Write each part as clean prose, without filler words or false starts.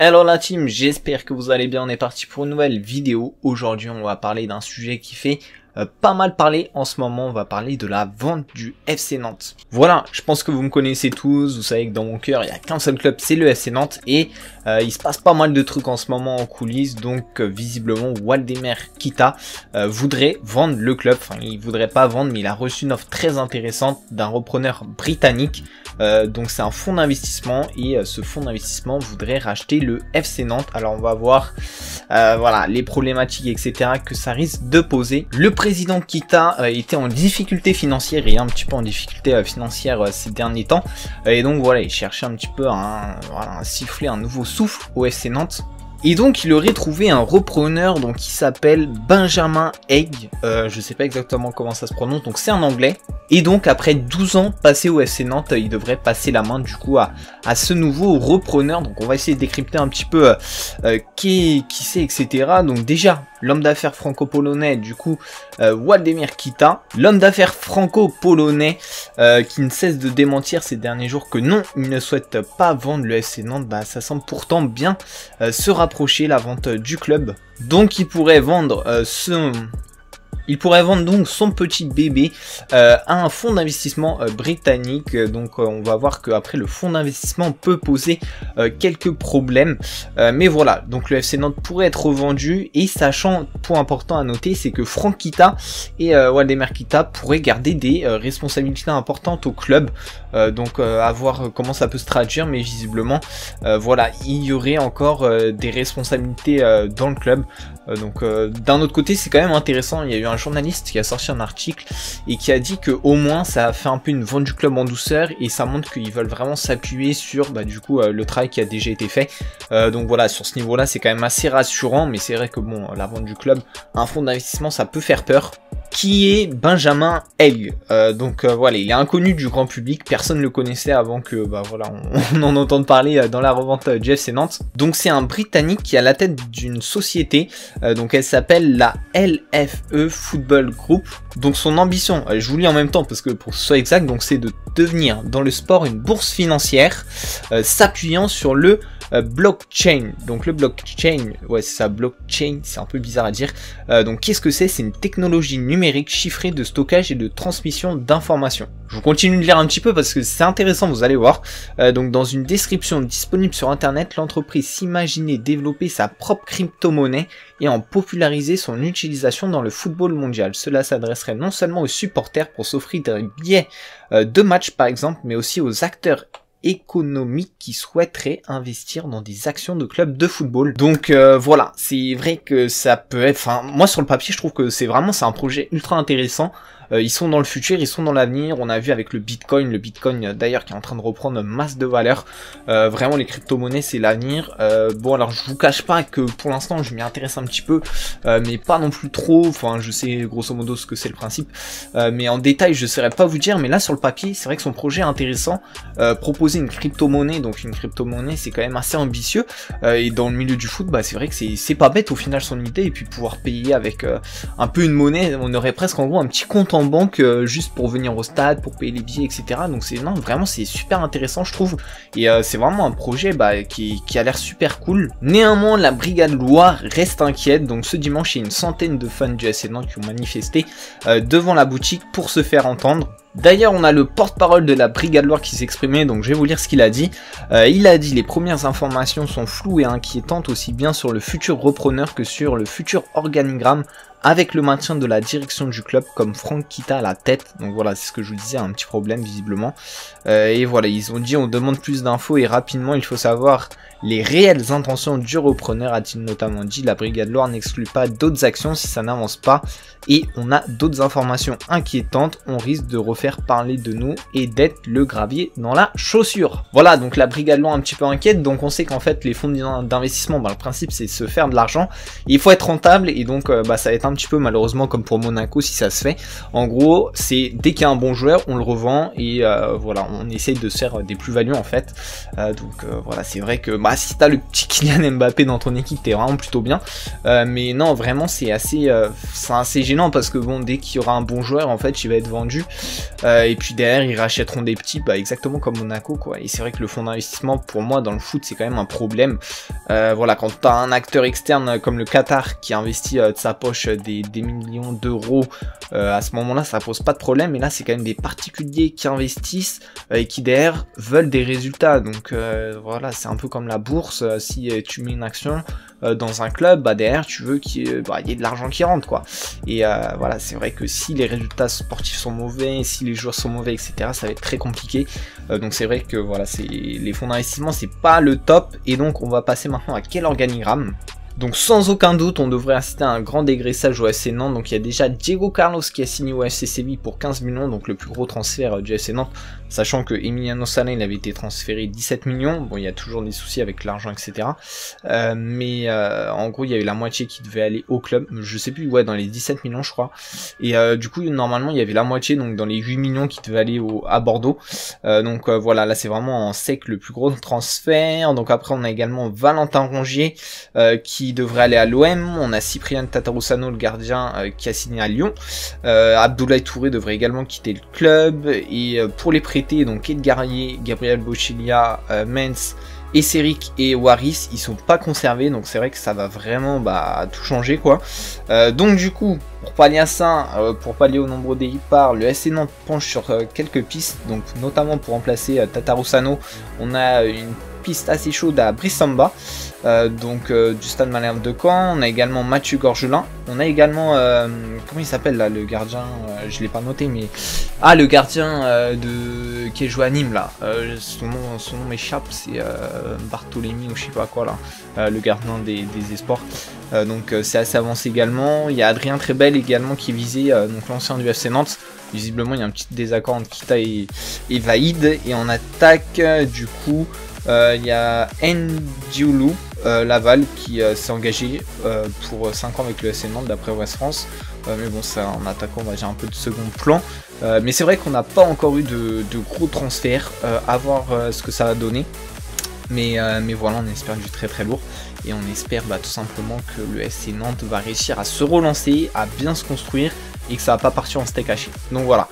Hello la team, j'espère que vous allez bien, on est parti pour une nouvelle vidéo. Aujourd'hui on va parler d'un sujet qui fait pas mal parler en ce moment, on va parler de la vente du FC Nantes. Voilà, je pense que vous me connaissez tous, vous savez que dans mon cœur il n'y a qu'un seul club, c'est le FC Nantes. Et il se passe pas mal de trucs en ce moment en coulisses, donc visiblement Waldemar Kita voudrait vendre le club. Enfin il voudrait pas vendre, mais il a reçu une offre très intéressante d'un repreneur britannique. Donc c'est un fonds d'investissement et ce fonds d'investissement voudrait racheter le FC Nantes. Alors on va voir voilà les problématiques etc que ça risque de poser. Le président Kita était en difficulté financière et un petit peu en difficulté financière ces derniers temps, et donc voilà il cherchait un petit peu à siffler un nouveau souffle au FC Nantes. Et donc il aurait trouvé un repreneur donc qui s'appelle Benjamin Egg, je sais pas exactement comment ça se prononce, donc c'est un anglais. Et donc après 12 ans passés au FC Nantes, il devrait passer la main du coup à ce nouveau repreneur. Donc on va essayer de décrypter un petit peu qui c'est etc. Donc déjà l'homme d'affaires franco-polonais du coup Waldemar Kita, l'homme d'affaires franco-polonais qui ne cesse de démentir ces derniers jours que non il ne souhaite pas vendre le FC Nantes. Bah ça semble pourtant bien se rapprocher la vente du club. Donc il pourrait vendre donc son petit bébé à un fonds d'investissement britannique. Donc on va voir qu'après le fonds d'investissement peut poser quelques problèmes. Mais voilà, donc le FC Nantes pourrait être revendu. Et sachant, point important à noter, c'est que Franck Kita et Waldemar Kita pourraient garder des responsabilités importantes au club. Donc à voir comment ça peut se traduire. Mais visiblement, voilà, il y aurait encore des responsabilités dans le club. Donc d'un autre côté c'est quand même intéressant, il y a eu un journaliste qui a sorti un article et qui a dit que au moins ça a fait un peu une vente du club en douceur et ça montre qu'ils veulent vraiment s'appuyer sur du coup le travail qui a déjà été fait. Donc voilà, sur ce niveau là c'est quand même assez rassurant, mais c'est vrai que bon, la vente du club à un fonds d'investissement ça peut faire peur. Qui est Benjamin Egg. Donc voilà, il est inconnu du grand public, personne ne le connaissait avant que voilà, on en entende parler dans la revente du FC Nantes. Donc c'est un Britannique qui est à la tête d'une société, donc elle s'appelle la LFE Football Group. Donc son ambition, je vous lis en même temps parce que pour que ce soit exact, donc c'est de devenir dans le sport une bourse financière s'appuyant sur le blockchain. Donc le blockchain, ouais c'est ça, blockchain, c'est un peu bizarre à dire. Donc qu'est-ce que c'est? C'est une technologie numérique chiffrée de stockage et de transmission d'informations. Je vous continue de lire un petit peu parce que c'est intéressant, vous allez voir. Donc dans une description disponible sur internet, l'entreprise s'imaginait développer sa propre crypto-monnaie et en populariser son utilisation dans le football mondial. Cela s'adresserait non seulement aux supporters pour s'offrir des billets de match par exemple, mais aussi aux acteurs économiques qui souhaiteraient investir dans des actions de clubs de football. Donc voilà, c'est vrai que ça peut être, enfin moi sur le papier je trouve que c'est un projet ultra intéressant. Ils sont dans le futur, ils sont dans l'avenir. On a vu avec le Bitcoin d'ailleurs qui est en train de reprendre masse de valeur. Vraiment les crypto-monnaies c'est l'avenir. Bon alors je vous cache pas que pour l'instant je m'y intéresse un petit peu, mais pas non plus trop. Enfin je sais grosso modo ce que c'est le principe, mais en détail je saurais pas vous dire. Mais là sur le papier c'est vrai que son projet est intéressant. Proposer une crypto-monnaie, donc une crypto-monnaie c'est quand même assez ambitieux. Et dans le milieu du foot, c'est vrai que c'est pas bête au final son idée. Et puis pouvoir payer avec un peu une monnaie, on aurait presque en gros un petit compte en banque juste pour venir au stade, pour payer les billets etc. Donc c'est vraiment c'est super intéressant je trouve. Et c'est vraiment un projet qui a l'air super cool. Néanmoins la Brigade Loire reste inquiète. Donc ce dimanche il y a une centaine de fans du FC Nantes qui ont manifesté devant la boutique pour se faire entendre. D'ailleurs on a le porte-parole de la Brigade Loire qui s'exprimait, donc je vais vous lire ce qu'il a dit. Il a dit: les premières informations sont floues et inquiétantes aussi bien sur le futur repreneur que sur le futur organigramme, avec le maintien de la direction du club comme Franck Kita à la tête. Donc voilà, c'est ce que je vous disais, un petit problème visiblement. Et voilà, ils ont dit on demande plus d'infos et rapidement, il faut savoir les réelles intentions du repreneur, a-t-il notamment dit. La Brigade Loire n'exclut pas d'autres actions si ça n'avance pas et on a d'autres informations inquiétantes, on risque de refaire parler de nous et d'être le gravier dans la chaussure. Voilà, donc la Brigade Loire un petit peu inquiète. Donc on sait qu'en fait les fonds d'investissement, le principe c'est se faire de l'argent, il faut être rentable et donc ça va être un petit peu malheureusement comme pour Monaco si ça se fait. En gros c'est dès qu'il y a un bon joueur on le revend et voilà on essaye de se faire des plus-values en fait. Donc voilà, c'est vrai que bah si t'as le petit Kylian Mbappé dans ton équipe, t'es vraiment plutôt bien. Mais non, vraiment c'est assez gênant parce que bon, dès qu'il y aura un bon joueur, en fait, il va être vendu. Et puis derrière, ils rachèteront des petits, bah exactement comme Monaco, quoi. Et c'est vrai que le fonds d'investissement, pour moi, dans le foot, c'est quand même un problème. Voilà, quand t'as un acteur externe comme le Qatar qui investit de sa poche des millions d'euros, à ce moment-là, ça pose pas de problème. Mais là, c'est quand même des particuliers qui investissent et qui derrière veulent des résultats. Donc voilà, c'est un peu comme la bourse. Si tu mets une action dans un club, bah derrière tu veux qu'il y ait de l'argent qui rentre, quoi. Et voilà, c'est vrai que si les résultats sportifs sont mauvais, si les joueurs sont mauvais, etc., ça va être très compliqué. Donc c'est vrai que voilà, les fonds d'investissement, c'est pas le top. Et donc on va passer maintenant à quel organigramme. Donc sans aucun doute, on devrait assister à un grand dégraissage au FC Nantes. Donc il y a déjà Diego Carlos qui a signé au FC Séville pour 15 millions, donc le plus gros transfert du FC Nantes, sachant que Emiliano Sala il avait été transféré 17 millions. Bon, il y a toujours des soucis avec l'argent, etc. Mais en gros, il y a eu la moitié qui devait aller au club, je sais plus, ouais, dans les 17 millions je crois. Et du coup, normalement, il y avait la moitié, donc dans les 8 millions qui devaient aller à Bordeaux. Donc voilà, là c'est vraiment en sec le plus gros transfert. Donc après, on a également Valentin Rongier qui devrait aller à l'OM. On a Cyprien Tatarusano, le gardien, qui a signé à Lyon. Abdoulaye Touré devrait également quitter le club. Et pour les prêtés, donc Edgarié, Gabriel Bocchiglia, Mens, Esseric et Waris, ils sont pas conservés, donc c'est vrai que ça va vraiment tout changer, quoi. Donc du coup, pour pallier à ça, pour pallier au nombre des départs, le FC Nantes penche sur quelques pistes, donc notamment pour remplacer Tatarusano, on a une piste assez chaude à Brissamba, du Stade Malherbe de Caen. On a également Mathieu Gorgelin, on a également comment il s'appelle là, le gardien, je l'ai pas noté, mais le gardien qui est joué à Nîmes là, son nom m'échappe, c'est Barthélémy ou je sais pas quoi là, le gardien des esports. Donc c'est assez avancé également. Il y a Adrien Trebel également qui est visé, donc l'ancien du FC Nantes. Visiblement il y a un petit désaccord entre Kita et Vaïd. Et en attaque du coup il y a Ndioulou Laval qui s'est engagé pour 5 ans avec le FC Nantes d'après Ouest France. Mais bon, c'est en attaquant, on va dire un peu de second plan. Mais c'est vrai qu'on n'a pas encore eu de gros transferts, à voir ce que ça va donner. Mais voilà, on espère du très très lourd. Et on espère tout simplement que le FC Nantes va réussir à se relancer, à bien se construire et que ça va pas partir en steak haché. Donc voilà.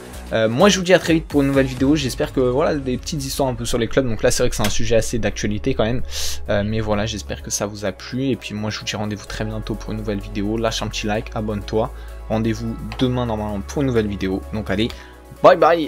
Moi je vous dis à très vite pour une nouvelle vidéo. J'espère que voilà, des petites histoires un peu sur les clubs. Donc là c'est vrai que c'est un sujet assez d'actualité quand même. Mais voilà, j'espère que ça vous a plu. Et puis moi je vous dis rendez-vous très bientôt pour une nouvelle vidéo. Lâche un petit like, abonne-toi. Rendez-vous demain normalement pour une nouvelle vidéo. Donc allez, bye bye.